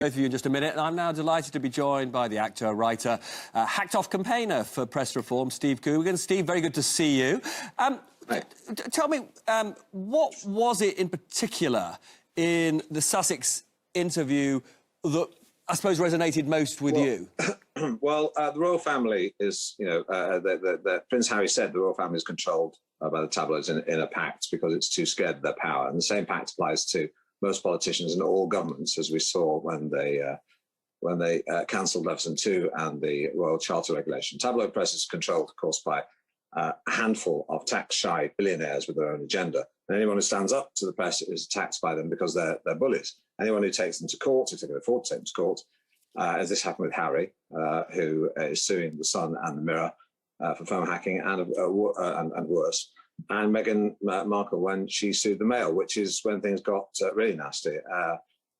Both of you in just a minute, and I'm now delighted to be joined by the actor, writer, hacked-off campaigner for press reform, Steve Coogan. Steve, very good to see you. Tell me, what was it in particular in the Sussex interview that, I suppose, resonated most with you? Well, the royal family is, Prince Harry said the royal family is controlled by the tabloids in a pact because it's too scared of their power. And the same pact applies to most politicians and all governments, as we saw when they cancelled Leveson II and the Royal Charter regulation. Tabloid press is controlled, of course, by a handful of tax-shy billionaires with their own agenda. And anyone who stands up to the press is attacked by them because they're bullies. Anyone who takes them to court, if they can afford to take them to court, as this happened with Harry, who is suing The Sun and The Mirror for phone hacking and worse. And Meghan Markle when she sued the Mail, which is when things got really nasty.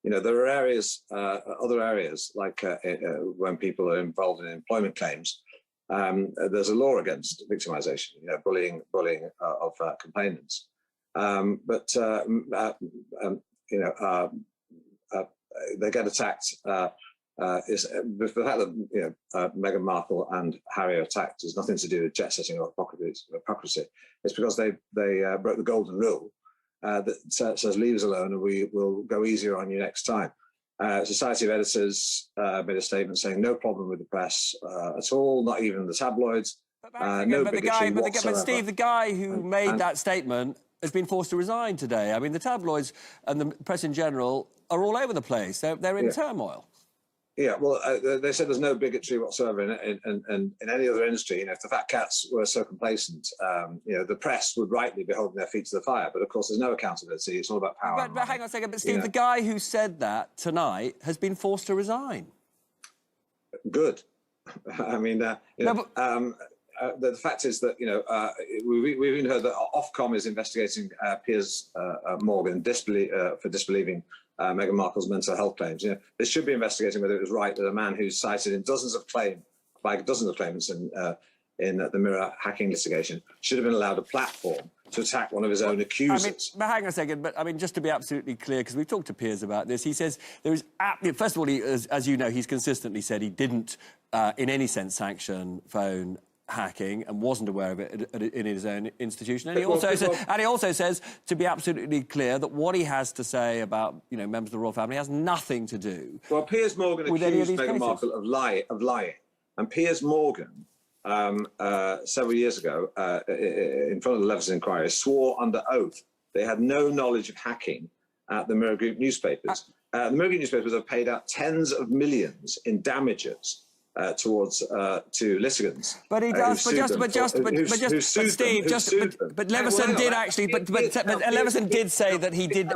There are areas, other areas, like when people are involved in employment claims, there's a law against victimisation, bullying of complainants. They get attacked. The fact that Meghan Markle and Harry are attacked has nothing to do with jet-setting or hypocrisy. It's because they broke the golden rule that says leave us alone and we will go easier on you next time. Society of Editors made a statement saying no problem with the press at all, not even the tabloids. But Steve, the guy who made that statement has been forced to resign today. I mean, the tabloids and the press in general are all over the place. They're in turmoil. Yeah, well, they said there's no bigotry whatsoever in any other industry. If the fat cats were so complacent, the press would rightly be holding their feet to the fire. But of course, there's no accountability. It's all about power. But hang on a second. But Steve, the guy who said that tonight has been forced to resign. Good. I mean, the fact is that we've even heard that Ofcom is investigating Piers Morgan for disbelieving Meghan Markle's mental health claims. They should be investigating whether it was right that a man who's cited in dozens of claimants in the Mirror hacking litigation should have been allowed a platform to attack one of his own accusers. But hang on a second. But I mean, just to be absolutely clear, because we've talked to Piers about this, he says there is. First of all, as you know, he's consistently said he didn't, in any sense, sanction phone hacking and wasn't aware of it in his own institution. And he also says, to be absolutely clear, that what he has to say about members of the royal family has nothing to do. Well, Piers Morgan accused Meghan Markle of lying, and Piers Morgan several years ago, in front of the Leveson inquiry, swore under oath they had no knowledge of hacking at the Mirror Group newspapers. The Mirror Group newspapers have paid out tens of millions in damages to litigants. But he does. But Leveson did actually. But Leveson did say that he did.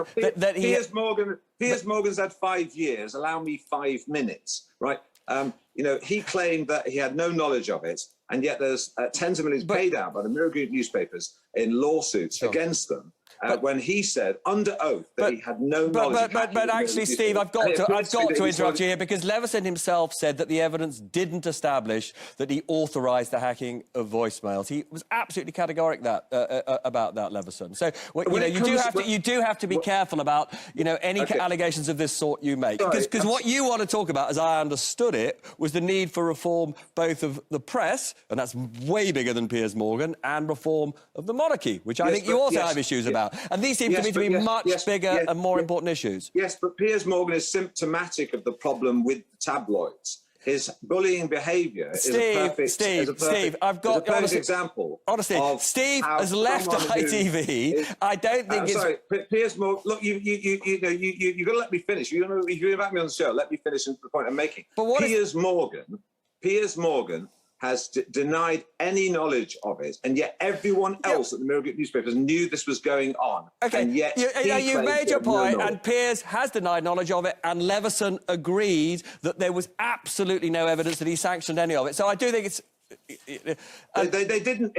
Piers Morgan's had 5 years. Allow me 5 minutes, right? He claimed that he had no knowledge of it, and yet there's tens of millions paid out by the Mirror Group newspapers in lawsuits against them. When he said under oath that he had no knowledge. But actually, Steve, I've got to interrupt you here, because Leveson himself said that the evidence didn't establish that he authorised the hacking of voicemails. He was absolutely categoric about that, Leveson. So you do have to be careful about any allegations of this sort you make, because what you want to talk about, as I understood it, was the need for reform both of the press, and that's way bigger than Piers Morgan, and reform of the monarchy, which I think you also have issues about. And these seem to me to be much bigger and more important issues. Yes, but Piers Morgan is symptomatic of the problem with the tabloids. His bullying behaviour is a perfect I've got an example. Honestly, Steve has left ITV. I don't think it's... Sorry, Piers Morgan, look, you've got to let me finish. If you invite me on the show, let me finish the point I'm making. But Piers Morgan has denied any knowledge of it, and yet everyone else at the Mirror Group newspapers knew this was going on. OK, and yet you've made your point, and Piers has denied knowledge of it, and Leveson agreed that there was absolutely no evidence that he sanctioned any of it. So I do think it's... They didn't.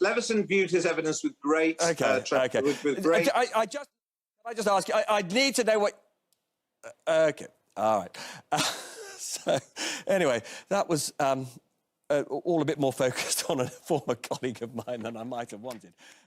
Leveson viewed his evidence with great... With great... I just ask you, I need to know what... OK, all right. So, anyway, that was all a bit more focused on a former colleague of mine than I might have wanted.